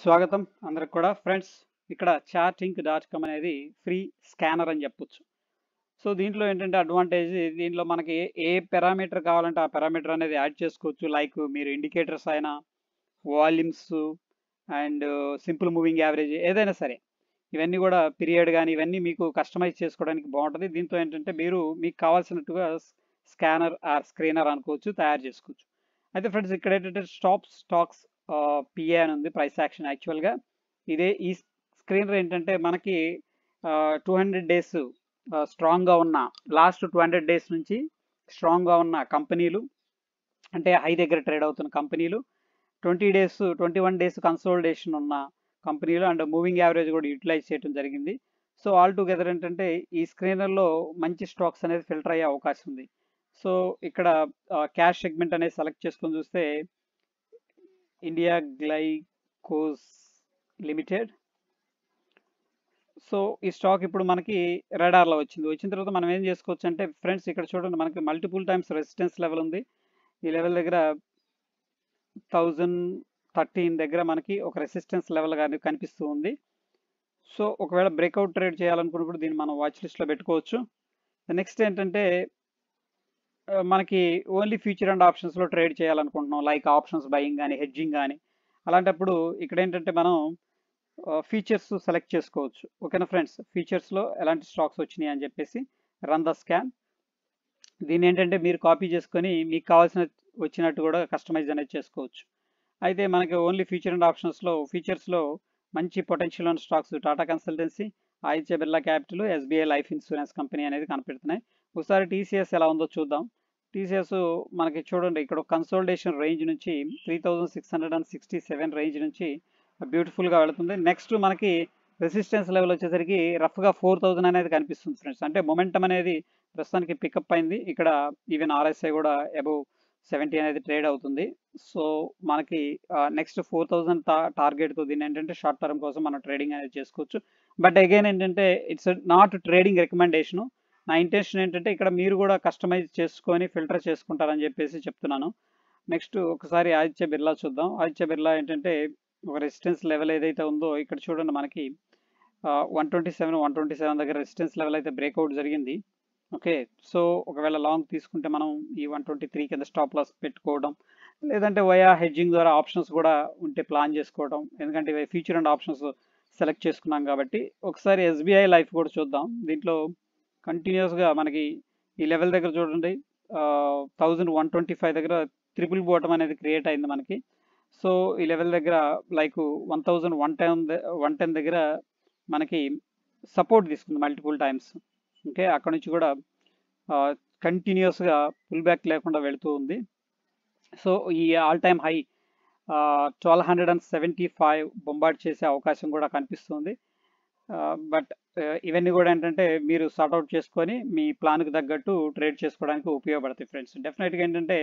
స్వాగతం అందరికి కూడా ఫ్రెండ్స్. ఇక్కడ charting.com అనేది ఫ్రీ స్కానర్ అని చెప్పొచ్చు. సో దీంట్లో ఏంటంటే అడ్వాంటేజ్, దీంట్లో మనకి ఏ పారామీటర్ కావాలంటే ఆ పారామీటర్ అనేది యాడ్ చేసుకోవచ్చు. లైక్ మీరు ఇండికేటర్స్ అయినా, volumes and simple moving average ఏదైనా సరే, ఇవన్నీ కూడా పీరియడ్ కానీ ఇవన్నీ మీకు కస్టమైజ్ చేసుకోవడానికి బాగుంటుంది. దీంతో ఏంటంటే మీరు మీకు కావాల్సినట్టుగా స్కానర్ ఆర్ స్క్రీనర్ అనుకోవచ్చు, తయారు చేసుకోవచ్చు. అయితే ఫ్రెండ్స్ ఇక్కడ ఏంటంటే స్టాక్స్ పిఏ అని ఉంది, ప్రైస్ యాక్షన్. యాక్చువల్గా ఈ స్క్రీనర్ ఏంటంటే మనకి 200 డేస్ స్ట్రాంగ్గా ఉన్న, లాస్ట్ 200 డేస్ నుంచి స్ట్రాంగ్గా ఉన్న కంపెనీలు, అంటే హై దగ్గర ట్రేడ్ అవుతున్న కంపెనీలు, 21 డేస్ కన్సోలిడేషన్ ఉన్న కంపెనీలు అండ్ మూవింగ్ యావరేజ్ కూడా యూటిలైజ్ చేయడం జరిగింది. సో ఆల్ టుగెదర్ ఏంటంటే ఈ స్క్రీనర్లో మంచి స్టాక్స్ అనేది ఫిల్టర్ అయ్యే అవకాశం ఉంది. సో ఇక్కడ క్యాష్ సెగ్మెంట్ అనేది సెలెక్ట్ చేసుకొని చూస్తే ఇండియా గ్లైకోస్ లిమిటెడ్. సో ఈ స్టాక్ ఇప్పుడు మనకి రాడార్లో వచ్చిన తర్వాత మనం ఏం చేసుకోవచ్చు అంటే ఫ్రెండ్స్, ఇక్కడ చూడండి మనకి మల్టిపుల్ టైమ్స్ రెసిస్టెన్స్ లెవెల్ ఉంది. ఈ లెవెల్ దగ్గర 1013 దగ్గర మనకి ఒక రెసిస్టెన్స్ లెవెల్ కానీ కనిపిస్తూ ఉంది. సో ఒకవేళ బ్రేక్అవుట్ ట్రేడ్ చేయాలనుకున్నప్పుడు దీన్ని మనం వాచ్ లిస్ట్లో పెట్టుకోవచ్చు. నెక్స్ట్ ఏంటంటే మనకి ఓన్లీ ఫ్యూచర్ అండ్ ఆప్షన్స్లో ట్రేడ్ చేయాలనుకుంటున్నాం, లైక్ ఆప్షన్స్ బయింగ్ కానీ హెడ్జింగ్ కానీ. అలాంటప్పుడు ఇక్కడ ఏంటంటే మనం ఫీచర్స్ సెలెక్ట్ చేసుకోవచ్చు. ఓకేనా ఫ్రెండ్స్, ఫీచర్స్లో ఎలాంటి స్టాక్స్ వచ్చినాయి అని చెప్పేసి రన్ ద స్కాన్. దీని ఏంటంటే మీరు కాపీ చేసుకొని మీకు కావాల్సిన వచ్చినట్టు కూడా కస్టమైజ్ అనేది చేసుకోవచ్చు. అయితే మనకి ఓన్లీ ఫ్యూచర్ అండ్ ఫీచర్స్లో మంచి పొటెన్షియల్ ఉన్న stocks Tata consultancy, Aditya Birla capital, SBI life insurance company అనేది కనపెడుతున్నాయి. ఒకసారి టీసీఎస్ ఎలా ఉందో చూద్దాం. టీసీఎస్ మనకి చూడండి ఇక్కడ కన్సోలిడేషన్ రేంజ్ నుంచి 3667 రేంజ్ నుంచి బ్యూటిఫుల్గా వెళుతుంది. నెక్స్ట్ మనకి రెసిస్టెన్స్ లెవెల్ వచ్చేసరికి రఫ్గా 4000 అనేది కనిపిస్తుంది ఫ్రెండ్స్. అంటే మొమెంటం అనేది ప్రస్తుతానికి పికప్ అయింది. ఇక్కడ ఈవెన్ ఆర్ఎస్ఐ కూడా అబౌవ్ 70 అనేది ట్రేడ్ అవుతుంది. సో మనకి నెక్స్ట్ 4000 టార్గెట్తో దీన్ని ఏంటంటే షార్ట్ టర్మ్ కోసం మనం ట్రేడింగ్ అనేది చేసుకోవచ్చు. బట్ అగైన్ ఏంటంటే ఇట్స్ నాట్ ట్రేడింగ్ రికమెండేషను. నా ఇంటెన్షన్ ఏంటంటే ఇక్కడ మీరు కూడా కస్టమైజ్ చేసుకొని ఫిల్టర్ చేసుకుంటారని చెప్పేసి చెప్తున్నాను. నెక్స్ట్ ఒకసారి ఆదిత్య బిర్లా చూద్దాం. ఆదిత్య బిర్లా ఏంటంటే ఒక రెసిస్టెన్స్ లెవెల్ ఏదైతే ఉందో ఇక్కడ చూడండి మనకి 127 దగ్గర రెసిస్టెన్స్ లెవెల్ అయితే బ్రేక్అవుట్ జరిగింది. ఓకే, సో ఒకవేళ లాంగ్ తీసుకుంటే మనం ఈ 123 కింద స్టాప్ లాస్ పెట్టుకోవడం, లేదంటే వయా హెడ్జింగ్ ద్వారా ఆప్షన్స్ కూడా ఉంటే ప్లాన్ చేసుకోవడం. ఎందుకంటే ఇవి ఫ్యూచర్ అండ్ ఆప్షన్స్ సెలెక్ట్ చేసుకున్నాం కాబట్టి. ఒకసారి ఎస్బీఐ లైఫ్ కూడా చూద్దాం. దీంట్లో కంటిన్యూస్గా మనకి ఈ లెవెల్ దగ్గర చూడండి 1125 దగ్గర ట్రిపుల్ బాటమ్ అనేది క్రియేట్ అయింది మనకి. సో ఈ లెవెల్ దగ్గర లైక్ 1110 దగ్గర మనకి సపోర్ట్ తీసుకుంది మల్టిపుల్ టైమ్స్. ఓకే, అక్కడ నుంచి కూడా కంటిన్యూస్గా పుల్ బ్యాక్ లేకుండా వెళుతూ ఉంది. సో ఈ ఆల్ టైమ్ హై 1275 బొంబార్డ్ చేసే అవకాశం కూడా కనిపిస్తుంది. బట్ ఇవన్నీ కూడా ఏంటంటే మీరు సార్ట్అవుట్ చేసుకొని మీ ప్లాన్కి తగ్గట్టు ట్రేడ్ చేసుకోవడానికి ఉపయోగపడతాయి ఫ్రెండ్స్. డెఫినెట్గా ఏంటంటే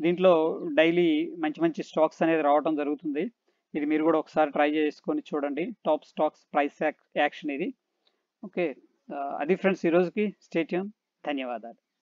దీంట్లో డైలీ మంచి స్టాక్స్ అనేది రావడం జరుగుతుంది. ఇది మీరు కూడా ఒకసారి ట్రై చేసుకొని చూడండి. టాప్ స్టాక్స్ ప్రైస్ యాక్షన్ ఇది. ఓకే, అది ఫ్రెండ్స్ ఈరోజుకి. Stay tune. ధన్యవాదాలు.